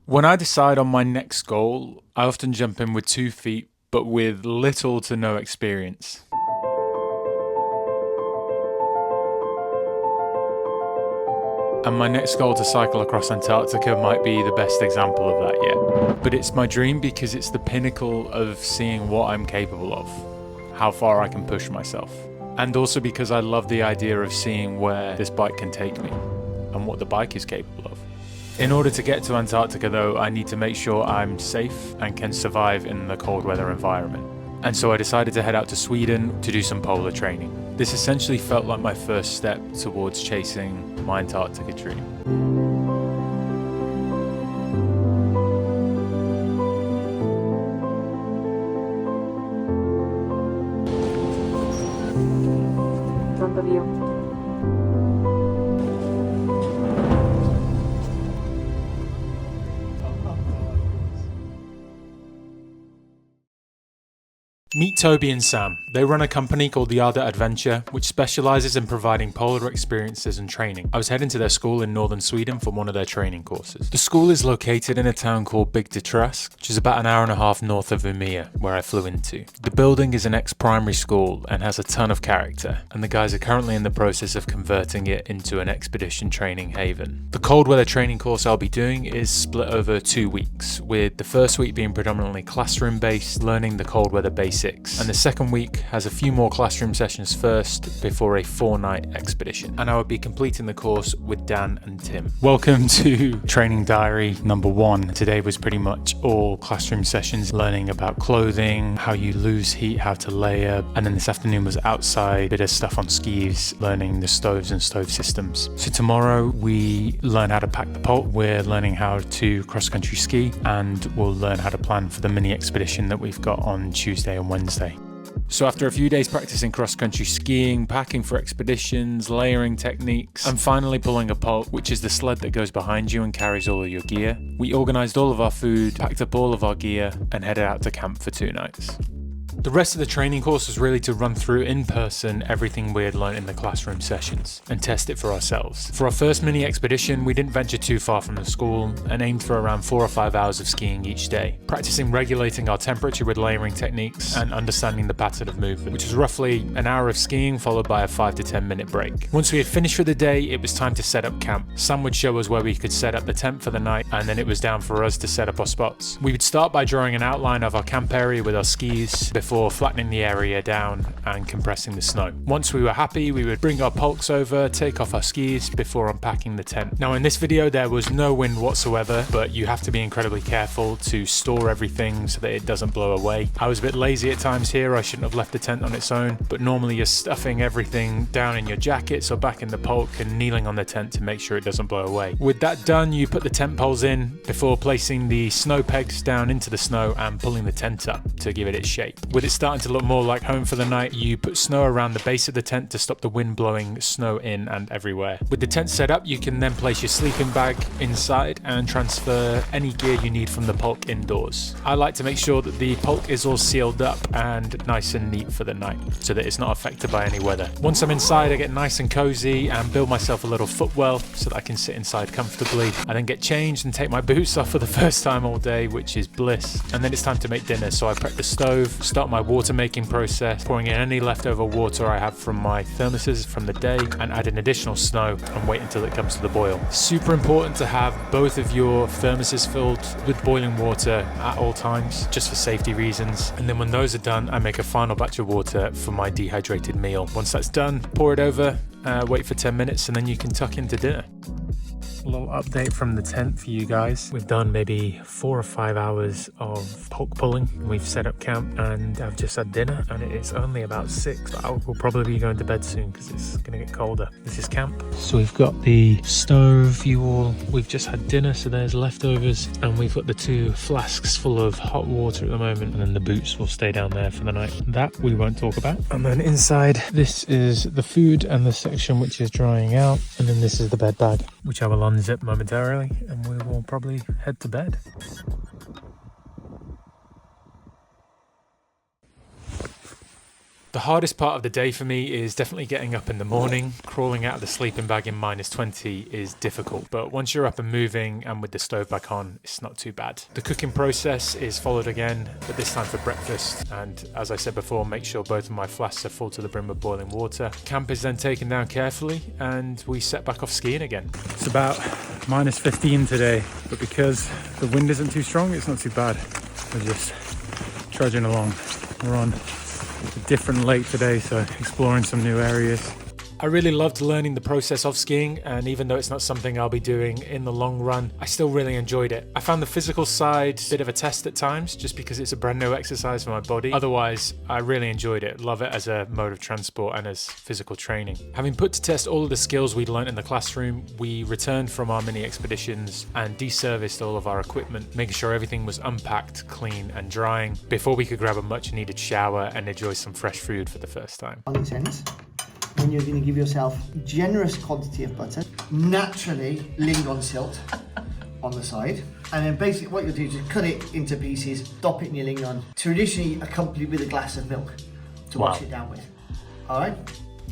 When I decide on my next goal, I often jump in with 2 feet, but with little to no experience. And my next goal to cycle across Antarctica might be the best example of that yet. But it's my dream because it's the pinnacle of seeing what I'm capable of, how far I can push myself. And also because I love the idea of seeing where this bike can take me and what the bike is capable of. In order to get to Antarctica though, I need to make sure I'm safe and can survive in the cold weather environment. And so I decided to head out to Sweden to do some polar training. This essentially felt like my first step towards chasing my Antarctica dream. Front of you. Meet Toby and Sam. They run a company called the Jadat Adventure, which specialises in providing polar experiences and training. I was heading to their school in northern Sweden for one of their training courses. The school is located in a town called Benson-King, which is about an hour and a half north of Umeå, where I flew into. The building is an ex-primary school and has a ton of character, and the guys are currently in the process of converting it into an expedition training haven. The cold weather training course I'll be doing is split over 2 weeks, with the first week being predominantly classroom-based, learning the cold weather basics. And the second week has a few more classroom sessions first before a 4-night expedition. And I will be completing the course with Dan and Tim. Welcome to training diary number 1. Today was pretty much all classroom sessions, learning about clothing, how you lose heat, how to layer. And then this afternoon was outside, bit of stuff on skis, learning the stoves and stove systems. So tomorrow we learn how to pack the pulk. We're learning how to cross-country ski, and we'll learn how to plan for the mini expedition that we've got on Tuesday and Wednesday. So after a few days practicing cross-country skiing, packing for expeditions, layering techniques, and finally pulling a pulk, which is the sled that goes behind you and carries all of your gear, we organised all of our food, packed up all of our gear, and headed out to camp for 2 nights. The rest of the training course was really to run through in person everything we had learnt in the classroom sessions and test it for ourselves. For our first mini expedition, we didn't venture too far from the school and aimed for around 4 or 5 hours of skiing each day, practicing regulating our temperature with layering techniques and understanding the pattern of movement, which was roughly an hour of skiing followed by a 5 to 10 minute break. Once we had finished for the day, it was time to set up camp. Sam would show us where we could set up the tent for the night, and then it was down for us to set up our spots. We would start by drawing an outline of our camp area with our skis before flattening the area down and compressing the snow. Once we were happy, we would bring our pulks over, take off our skis before unpacking the tent. Now in this video there was no wind whatsoever, but you have to be incredibly careful to store everything so that it doesn't blow away. I was a bit lazy at times here, I shouldn't have left the tent on its own, but normally you're stuffing everything down in your jackets or back in the pulk and kneeling on the tent to make sure it doesn't blow away. With that done, you put the tent poles in before placing the snow pegs down into the snow and pulling the tent up to give it its shape. With it starting to look more like home for the night, you put snow around the base of the tent to stop the wind blowing snow in and everywhere. With the tent set up, you can then place your sleeping bag inside and transfer any gear you need from the pulk indoors. I like to make sure that the pulk is all sealed up and nice and neat for the night so that it's not affected by any weather. Once I'm inside, I get nice and cozy and build myself a little footwell so that I can sit inside comfortably. I then get changed and take my boots off for the first time all day, which is bliss. And then it's time to make dinner, so I prep the stove, start my water making process, pouring in any leftover water I have from my thermoses from the day, and add in additional snow and wait until it comes to the boil. Super important to have both of your thermoses filled with boiling water at all times, just for safety reasons. And then when those are done, I make a final batch of water for my dehydrated meal. Once that's done, pour it over, wait for 10 minutes, and then you can tuck into dinner. A little update from the tent for you guys. We've done maybe 4 or 5 hours of pulk pulling. We've set up camp and I've just had dinner, and it is only about 6, but I will probably be going to bed soon because it's going to get colder. This is camp. So we've got the stove fuel. We've just had dinner, so there's leftovers, and we've got the 2 flasks full of hot water at the moment, and then the boots will stay down there for the night. That we won't talk about. And then inside, this is the food and the section which is drying out, and then this is the bed bag, which I will unzip momentarily, and we will probably head to bed. The hardest part of the day for me is definitely getting up in the morning. Crawling out of the sleeping bag in -20 is difficult, but once you're up and moving and with the stove back on, it's not too bad. The cooking process is followed again, but this time for breakfast. And as I said before, make sure both of my flasks are full to the brim with boiling water. Camp is then taken down carefully and we set back off skiing again. It's about -15 today, but because the wind isn't too strong, it's not too bad. We're just trudging along. We're on a different lake today, so exploring some new areas. I really loved learning the process of skiing, and even though it's not something I'll be doing in the long run, I still really enjoyed it. I found the physical side a bit of a test at times, just because it's a brand new exercise for my body. Otherwise, I really enjoyed it. Love it as a mode of transport and as physical training. Having put to test all of the skills we'd learned in the classroom, we returned from our mini expeditions and deserviced all of our equipment, making sure everything was unpacked, clean and drying before we could grab a much needed shower and enjoy some fresh food for the first time. On its ends, then you're going to give yourself generous quantity of butter, naturally lingon silt on the side, and then basically what you'll do is just cut it into pieces, dop it in your lingon, traditionally accompanied with a glass of milk to wash it down with. All right?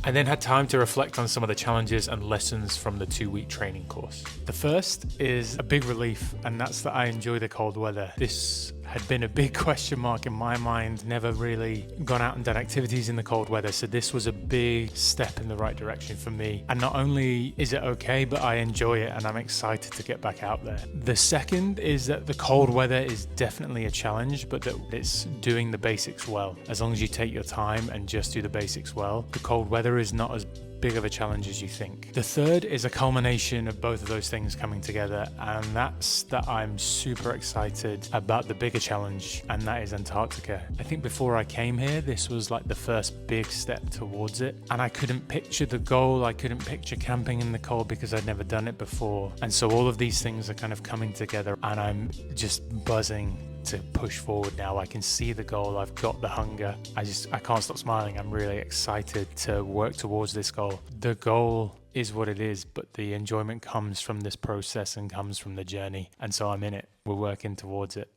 I then had time to reflect on some of the challenges and lessons from the 2-week training course. The first is a big relief, and that's that I enjoy the cold weather. This had been a big question mark in my mind, never really gone out and done activities in the cold weather, so this was a big step in the right direction for me. And not only is it okay, but I enjoy it and I'm excited to get back out there. The second is that the cold weather is definitely a challenge, but that it's doing the basics well. As long as you take your time and just do the basics well, the cold weather is not as big of a challenge as you think. The third is a culmination of both of those things coming together, and that's that I'm super excited about the bigger challenge, and that is Antarctica. I think before I came here, this was like the first big step towards it, and I couldn't picture the goal. I couldn't picture camping in the cold because I'd never done it before, and so all of these things are kind of coming together, and I'm just buzzing to push forward now. I can see the goal. I've got the hunger. I can't stop smiling. I'm really excited to work towards this goal. The goal is what it is, but the enjoyment comes from this process and comes from the journey. And so I'm in it. We're working towards it.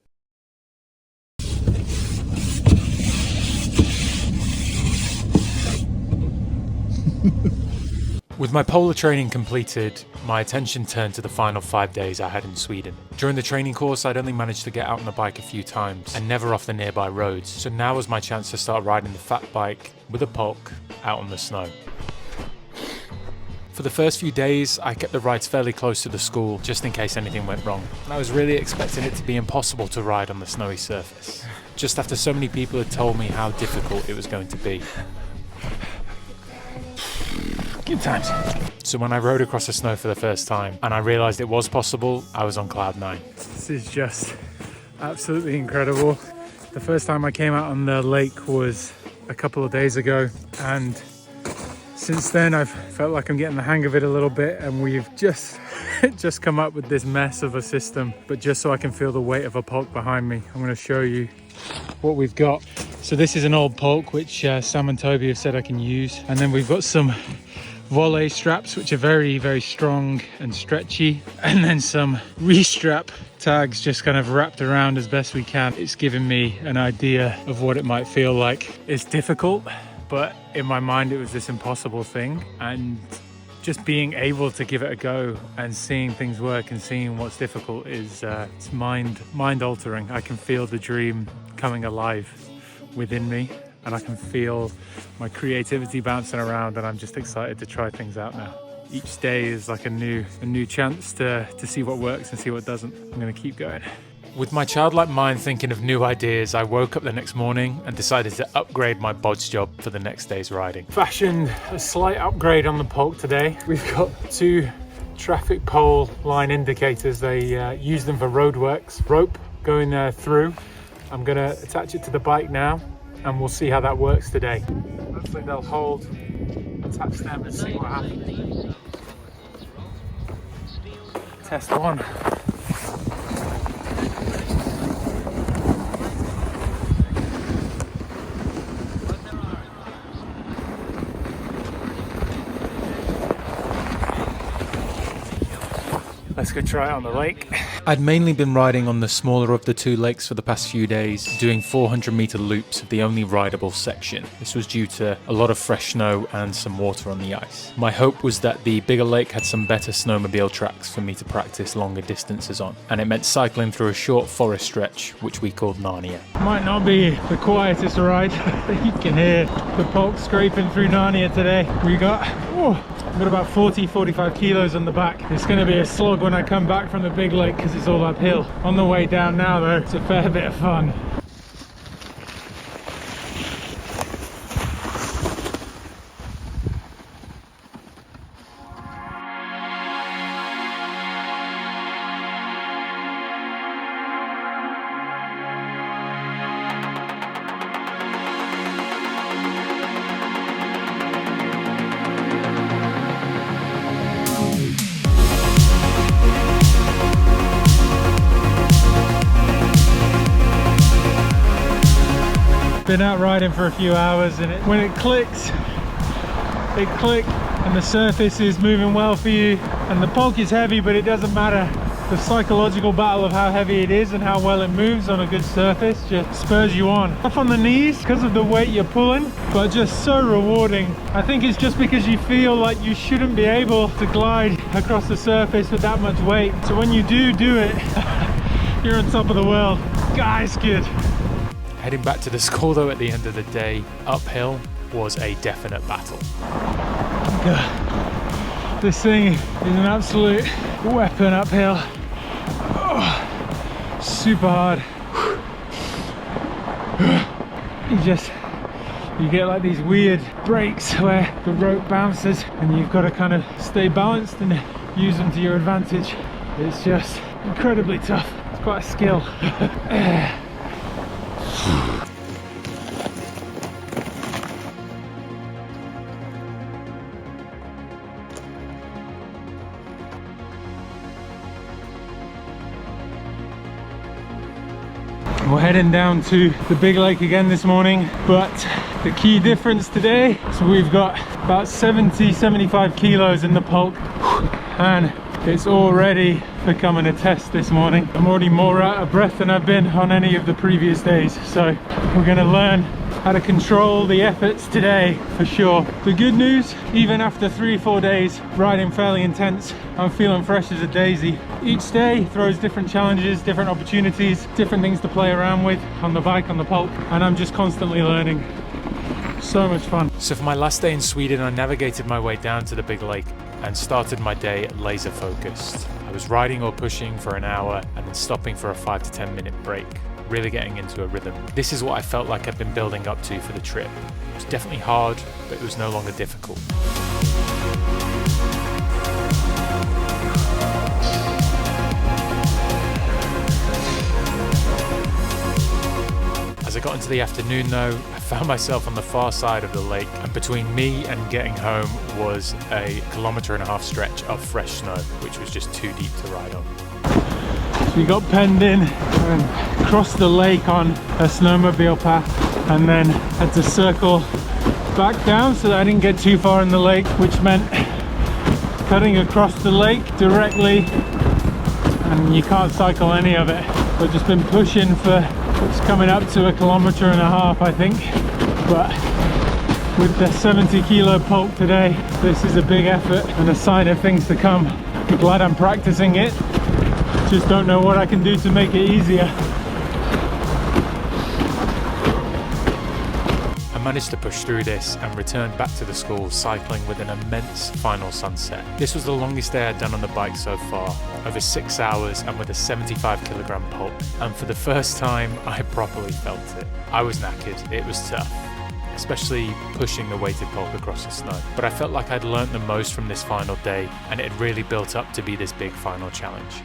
With my polar training completed, my attention turned to the final 5 days I had in Sweden. During the training course, I'd only managed to get out on the bike a few times and never off the nearby roads, so now was my chance to start riding the Fatbike with a pulk out on the snow. For the first few days, I kept the rides fairly close to the school, just in case anything went wrong. And I was really expecting it to be impossible to ride on the snowy surface, just after so many people had told me how difficult it was going to be. Good times. So when I rode across the snow for the first time and I realized it was possible, I was on cloud 9. This is just absolutely incredible. The first time I came out on the lake was a couple of days ago, and since then I've felt like I'm getting the hang of it a little bit, and we've just come up with this mess of a system. But just so I can feel the weight of a pulk behind me, I'm going to show you what we've got. So this is an old pulk which Sam and Toby have said I can use, and then we've got some volley straps which are very, very strong and stretchy, and then some restrap tags just kind of wrapped around as best we can. It's given me an idea of what it might feel like. It's difficult, but in my mind it was this impossible thing, and just being able to give it a go and seeing things work and seeing what's difficult is it's mind altering. I can feel the dream coming alive within me, and I can feel my creativity bouncing around, and I'm just excited to try things out now. Each day is like a new chance to see what works and see what doesn't. I'm gonna keep going. With my childlike mind thinking of new ideas, I woke up the next morning and decided to upgrade my bodge job for the next day's riding. Fashioned a slight upgrade on the pulk today. We've got 2 traffic pole line indicators. They use them for roadworks. Rope going through. I'm gonna attach it to the bike now, and we'll see how that works today. Hopefully they'll hold, attach them and see what happens. Test 1. Let's go try it on the lake. I'd mainly been riding on the smaller of the two lakes for the past few days, doing 400-meter loops of the only rideable section. This was due to a lot of fresh snow and some water on the ice. My hope was that the bigger lake had some better snowmobile tracks for me to practice longer distances on, and it meant cycling through a short forest stretch, which we called Narnia. Might not be the quietest ride. You can hear the pulk scraping through Narnia today. We got about 40-45 kilos on the back. It's going to be a slog when I come back from the big lake because it's all uphill. On the way down now though, it's a fair bit of fun. Been out riding for a few hours, and when it clicks, and the surface is moving well for you, and the pulk is heavy, but it doesn't matter. The psychological battle of how heavy it is and how well it moves on a good surface just spurs you on. Off on the knees because of the weight you're pulling, but just so rewarding. I think it's just because you feel like you shouldn't be able to glide across the surface with that much weight. So when you do it, you're on top of the world. Guys, good. Heading back to the school though at the end of the day, uphill was a definite battle. God, this thing is an absolute weapon uphill. Oh, super hard. You get like these weird breaks where the rope bounces and you've got to kind of stay balanced and use them to your advantage. It's just incredibly tough. It's quite a skill. We're heading down to the big lake again this morning, but the key difference today, so we've got about 70-75 kilos in the pulk, and it's already becoming a test this morning. I'm already more out of breath than I've been on any of the previous days, so we're going to learn how to control the efforts today for sure. The good news, even after 3-4 days riding fairly intense, I'm feeling fresh as a daisy. Each day throws different challenges, different opportunities, different things to play around with on the bike, on the pulk, and I'm just constantly learning. So much fun. So for my last day in Sweden, I navigated my way down to the big lake and started my day laser focused. I was riding or pushing for an hour and then stopping for a 5 to 10 minute break, really getting into a rhythm. This is what I felt like I'd been building up to for the trip. It was definitely hard, but it was no longer difficult. As I got into the afternoon though, I found myself on the far side of the lake, and between me and getting home was a 1.5 kilometer stretch of fresh snow, which was just too deep to ride on. So we got penned in and crossed the lake on a snowmobile path, and then had to circle back down so that I didn't get too far in the lake, which meant cutting across the lake directly, and you can't cycle any of it. I've just been pushing for it's coming up to 1.5 kilometers, I think, but with the 70 kilo pulk today, this is a big effort and a sign of things to come. I'm glad I'm practicing it, just don't know what I can do to make it easier. I managed to push through this and returned back to the school cycling with an immense final sunset. This was the longest day I'd done on the bike so far, over 6 hours and with a 75 kilogram pulk, and for the first time I properly felt it. I was knackered, it was tough, especially pushing the weighted pulk across the snow, but I felt like I'd learnt the most from this final day, and it had really built up to be this big final challenge.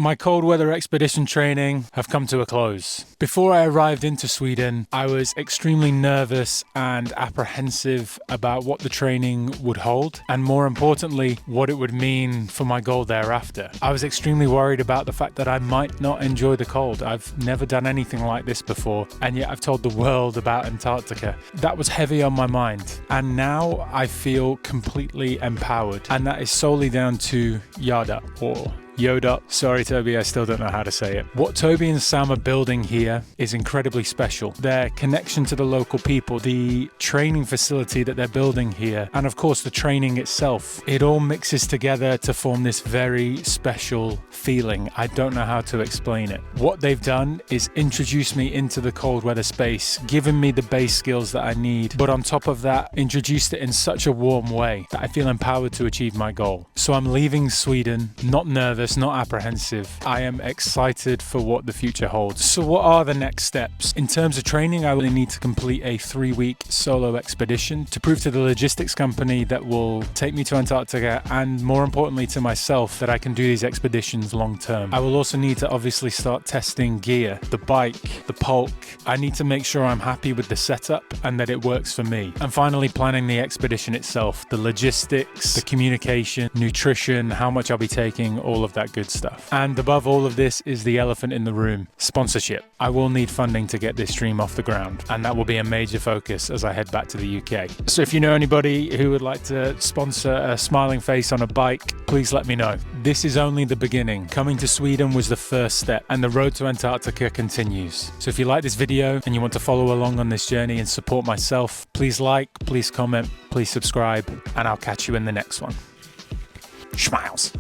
My cold weather expedition training have come to a close. Before I arrived into Sweden, I was extremely nervous and apprehensive about what the training would hold, and more importantly, what it would mean for my goal thereafter. I was extremely worried about the fact that I might not enjoy the cold. I've never done anything like this before, and yet I've told the world about Antarctica. That was heavy on my mind, and now I feel completely empowered, and that is solely down to Jadat, or Yoda. Sorry, Toby, I still don't know how to say it. What Toby and Sam are building here is incredibly special. Their connection to the local people, the training facility that they're building here, and of course the training itself. It all mixes together to form this very special feeling. I don't know how to explain it. What they've done is introduce me into the cold weather space, given me the base skills that I need, but on top of that, introduced it in such a warm way that I feel empowered to achieve my goal. So I'm leaving Sweden, not nervous, not apprehensive. I am excited for what the future holds. So what are the next steps? In terms of training, I will need to complete a 3-week solo expedition to prove to the logistics company that will take me to Antarctica, and more importantly to myself, that I can do these expeditions long term. I will also need to obviously start testing gear, the bike, the pulk. I need to make sure I'm happy with the setup and that it works for me. And finally, planning the expedition itself, the logistics, the communication, nutrition, how much I'll be taking, all of that good stuff. And above all of this is the elephant in the room: sponsorship. I will need funding to get this dream off the ground, and that will be a major focus as I head back to the UK. So if you know anybody who would like to sponsor a smiling face on a bike, please let me know. This is only the beginning. Coming to Sweden was the first step, and the road to Antarctica continues. So if you like this video and you want to follow along on this journey and support myself, please like, please comment, please subscribe, and I'll catch you in the next one. Schmiles.